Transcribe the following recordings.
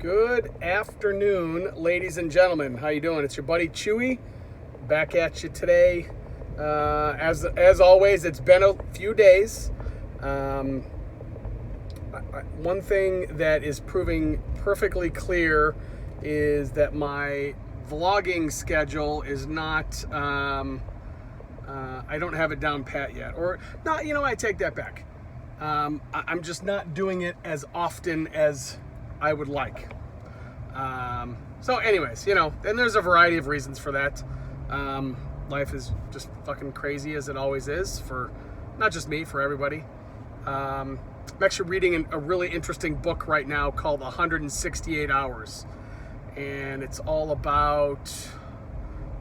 Good afternoon, ladies and gentlemen. How you doing? It's your buddy Chewie, back at you today. As always, it's been a few days. One thing that is proving perfectly clear is that my vlogging schedule is not. I don't have it down pat yet, or not. I take that back. I'm just not doing it as often as I would like. So anyways, and there's a variety of reasons for that. Life is just fucking crazy, as it always is, for not just me, for everybody. I'm actually reading a really interesting book right now called 168 Hours. And it's all about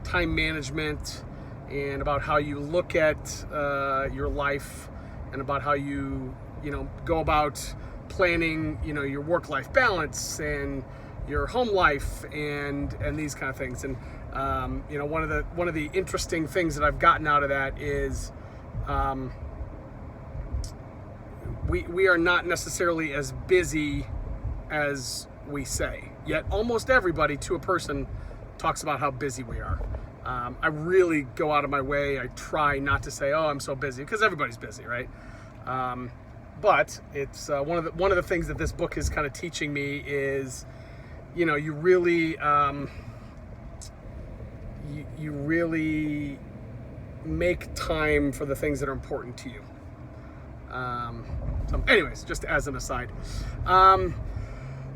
time management and about how you look at your life and about how you go about planning, your work-life balance and your home life and these kind of things. And one of the interesting things that I've gotten out of that is we are not necessarily as busy as we say. Yet almost everybody, to a person, talks about how busy we are. I really go out of my way. I try not to say, "Oh, I'm so busy," because everybody's busy, right? But it's one of the things that this book is kind of teaching me is, you really you really make time for the things that are important to you. So anyways, just as an aside,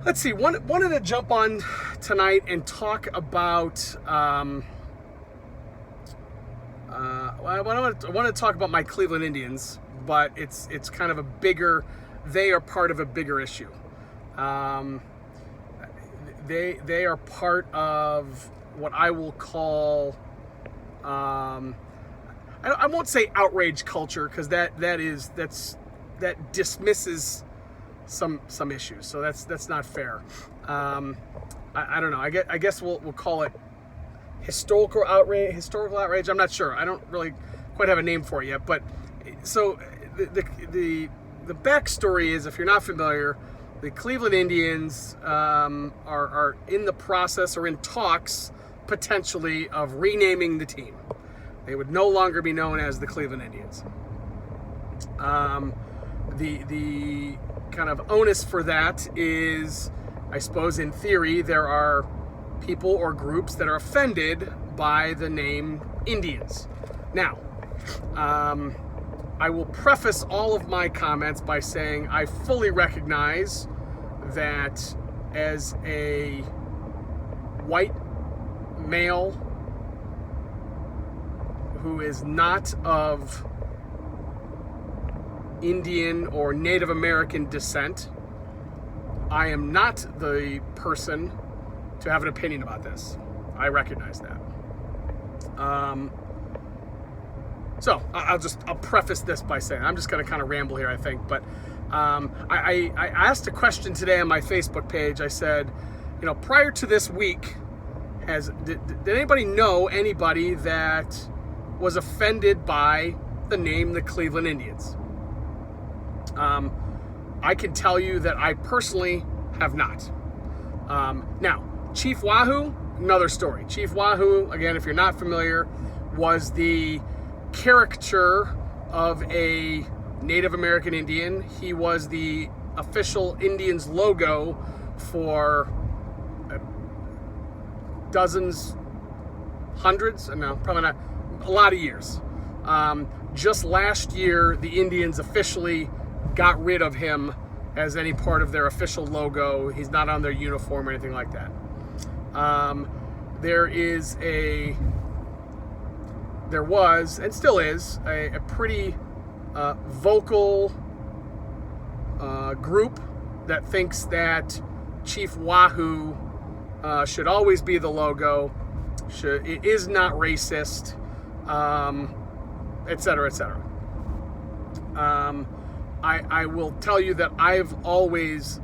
let's see. Wanted to jump on tonight and talk about. I want to talk about my Cleveland Indians, but it's kind of a bigger. They are part of a bigger issue. They are part of what I will call. I won't say outrage culture, because that dismisses some issues. So that's not fair. I don't know. I guess we'll call it historical outrage. I'm not sure. I don't really quite have a name for it yet. But so the backstory is, if you're not familiar, the Cleveland Indians are in the process or in talks potentially of renaming the team. They would no longer be known as the Cleveland Indians. The kind of onus for that is, I suppose, in theory, there are people or groups that are offended by the name Indians. Now, I will preface all of my comments by saying I fully recognize that as a white male who is not of Indian or Native American descent, I am not the person to have an opinion about this. I recognize that. So I'll preface this by saying, I'm just going to kind of ramble here, I think, but I asked a question today on my Facebook page. I said, prior to this week, did anybody know anybody that was offended by the name the Cleveland Indians? I can tell you that I personally have not. Now, Chief Wahoo, another story. Chief Wahoo, again, if you're not familiar, was the caricature of a Native American Indian. He was the official Indians logo for dozens, hundreds, no, probably not, a lot of years. Just last year, the Indians officially got rid of him as any part of their official logo. He's not on their uniform or anything like that. There was, and still is, a pretty vocal group that thinks that Chief Wahoo should always be the logo. It is not racist, etc., etc. I will tell you that I've always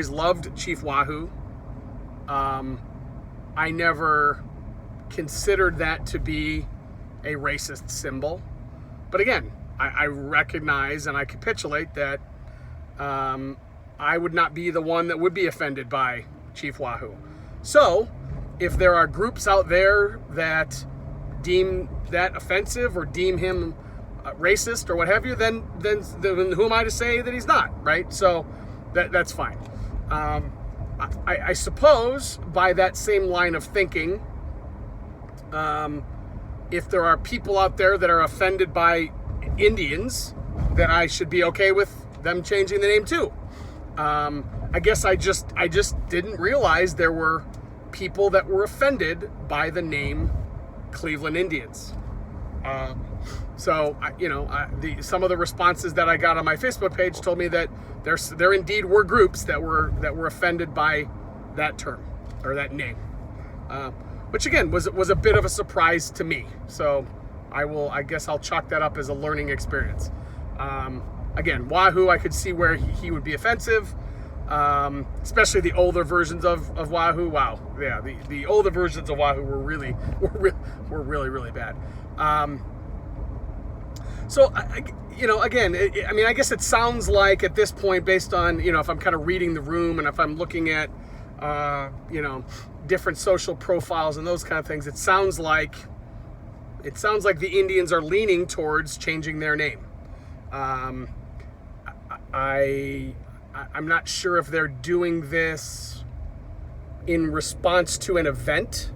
loved Chief Wahoo. I never considered that to be a racist symbol. But again, I recognize and I capitulate that I would not be the one that would be offended by Chief Wahoo. So, if there are groups out there that deem that offensive or deem him racist or what have you, then who am I to say that he's not, right? So that's fine. I suppose by that same line of thinking, if there are people out there that are offended by Indians, then I should be okay with them changing the name too. I guess I just didn't realize there were people that were offended by the name Cleveland Indians. So some of the responses that I got on my Facebook page told me that there indeed were groups that were offended by that term or that name, which again was a bit of a surprise to me. So I guess I'll chalk that up as a learning experience. Again, Wahoo, I could see where he would be offensive, especially the older versions of Wahoo. Wow, yeah, the older versions of Wahoo were really bad. So again, I guess it sounds like at this point, based on if I'm kind of reading the room and if I'm looking at different social profiles and those kind of things, it sounds like the Indians are leaning towards changing their name. I'm not sure if they're doing this in response to an event.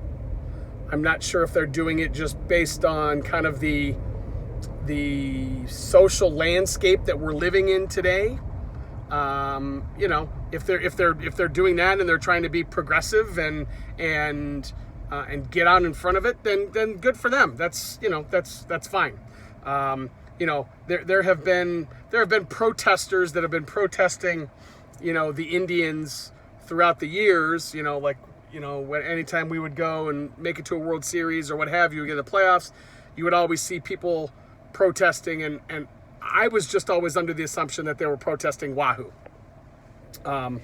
I'm not sure if they're doing it just based on kind of the social landscape that we're living in today. If they're doing that and they're trying to be progressive and get out in front of it, then good for them. That's fine. There have been protesters that have been protesting, the Indians throughout the years. Anytime we would go and make it to a World Series or what have you, get the playoffs, you would always see people protesting, and I was just always under the assumption that they were protesting Wahoo. But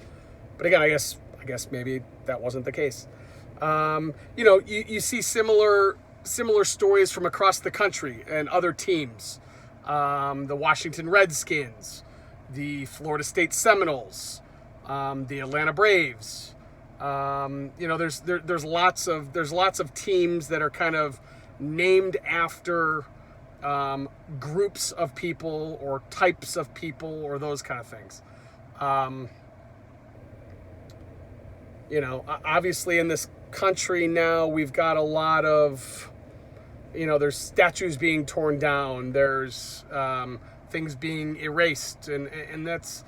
again, I guess maybe that wasn't the case. You see similar stories from across the country and other teams. The Washington Redskins, the Florida State Seminoles, the Atlanta Braves. There's lots of teams that are kind of named after groups of people or types of people or those kind of things. Obviously in this country now we've got a lot of, there's statues being torn down, there's things being erased, and that's,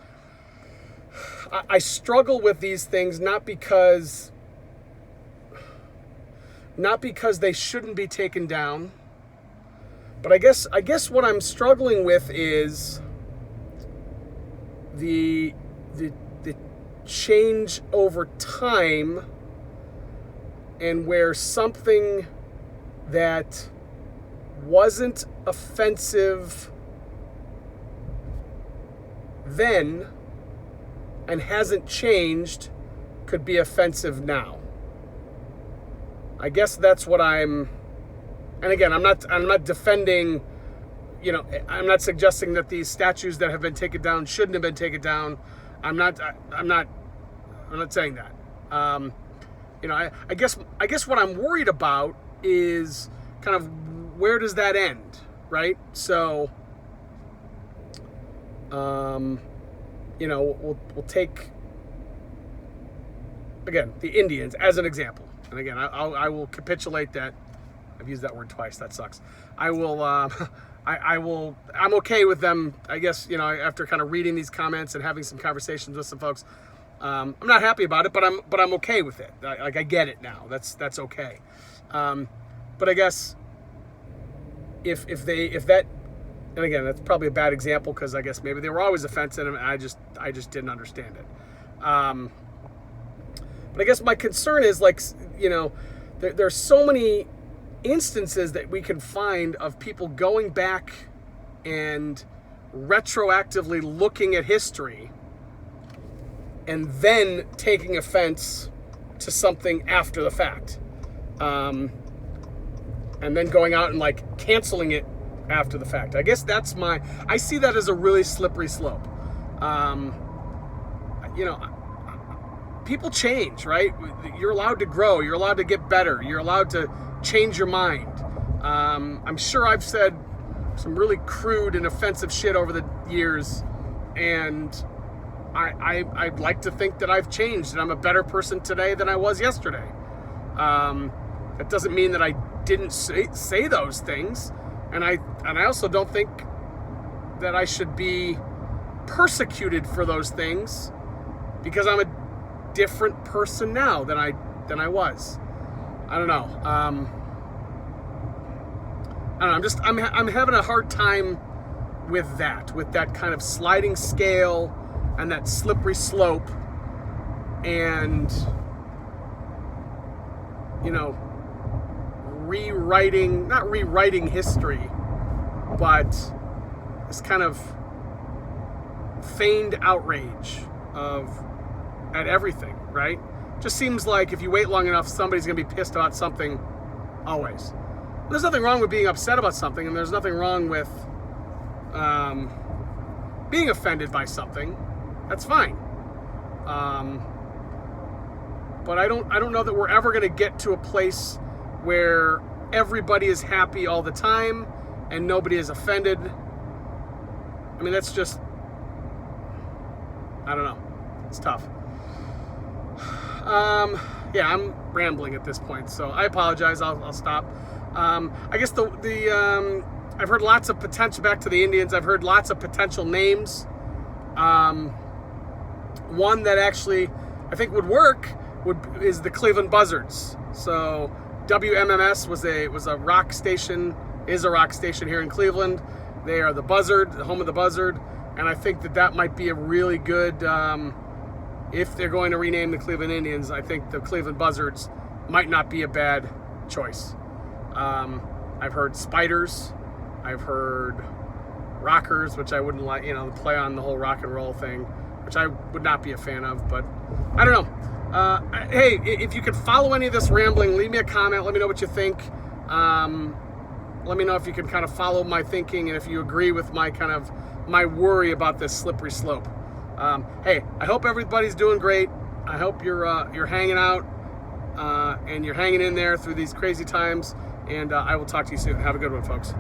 I struggle with these things not because they shouldn't be taken down, but I guess what I'm struggling with is the change over time, and where something that wasn't offensive then and hasn't changed could be offensive now. I guess that's what I'm, and again, I'm not defending, I'm not suggesting that these statues that have been taken down shouldn't have been taken down. I'm not saying that. I guess what I'm worried about is kind of where does that end, right? So, we'll take, again, the Indians as an example. And again, I will capitulate that. I've used that word twice. That sucks. I'm okay with them, I guess, after kind of reading these comments and having some conversations with some folks. I'm not happy about it, but I'm okay with it. I get it now. That's okay. But I guess if that, and again, that's probably a bad example because I guess maybe they were always offensive and I just didn't understand it. But I guess my concern is there's so many instances that we can find of people going back and retroactively looking at history and then taking offense to something after the fact. And then going out and canceling it after the fact. I guess I see that as a really slippery slope. you know, people change, right? You're allowed to grow. You're allowed to get better. You're allowed to change your mind. I'm sure I've said some really crude and offensive shit over the years, and I'd like to think that I've changed and I'm a better person today than I was yesterday. That doesn't mean that I didn't say those things, and I also don't think that I should be persecuted for those things because I'm a different person now than I was. I don't know. I'm having a hard time with that kind of sliding scale and that slippery slope, and not rewriting history, but this kind of feigned outrage at everything, right? Just seems like if you wait long enough, somebody's going to be pissed about something always. There's nothing wrong with being upset about something, and there's nothing wrong with being offended by something. That's fine. But I don't know that we're ever going to get to a place where everybody is happy all the time and nobody is offended. I mean, that's just, I don't know. It's tough. Yeah, I'm rambling at this point, so I apologize. I'll stop. I guess I've heard lots of potential, back to the Indians, I've heard lots of potential names. One that actually I think would work is the Cleveland Buzzards. So WMMS was a rock station, is a rock station here in Cleveland. They are the Buzzard, the home of the Buzzard, and I think that might be a really good, if they're going to rename the Cleveland Indians, I think the Cleveland Buzzards might not be a bad choice. I've heard Spiders, I've heard Rockers, which I wouldn't like, play on the whole rock and roll thing, which I would not be a fan of, but I don't know. Hey, if you could follow any of this rambling, leave me a comment, let me know what you think. Let me know if you can kind of follow my thinking and if you agree with my worry about this slippery slope. Hey, I hope everybody's doing great. I hope you're hanging out and you're hanging in there through these crazy times, and I will talk to you soon. Have a good one, folks.